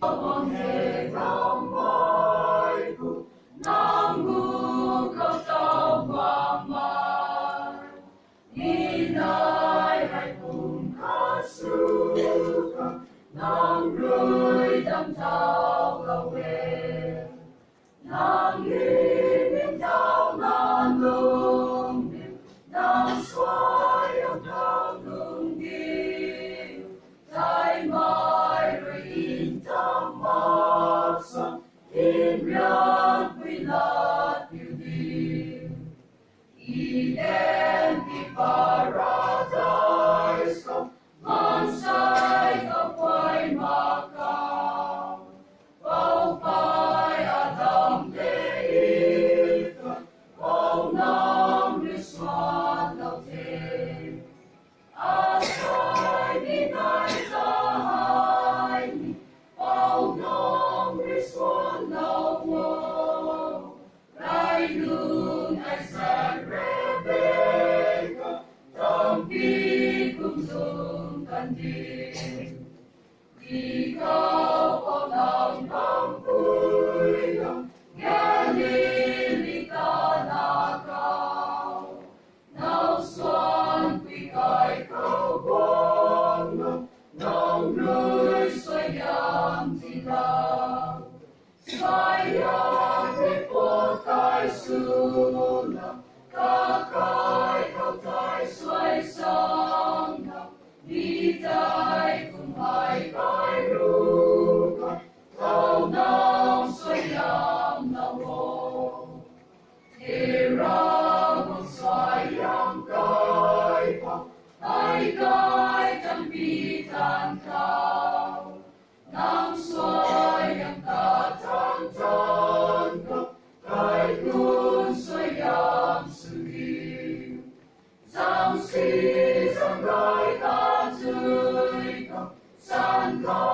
望夜光迈步，南无口中光芒，你乃係半顆樹根，能累等到高位，能遇見到那農業，能所有的農地，在埋瑞因的馬上，天亮歸那標的，Eden di paradise ko, mansay kapay Macau, paupay Adam Leita, pau nam Luisman Laute, asay binay tahay ni, pau nam Luisman Laute, Rai nun ay San Rebecca, tampi kumsong kandil. Ikaw ang ang pampulang, Galili ka nakaw. Nauswan ko'y kay kawangan, nang luysayang dilaw. Sayang report kay sulang, kakay kautay sway sangnam, ditay kumay kay lugar, tao nang sayang nawo. Hirang ang sayang kay pa, ay kay kampitan kao, nang sayang katangtan ka, kay kun sayang sugil. Sang si sang gai ka zui ka, san ka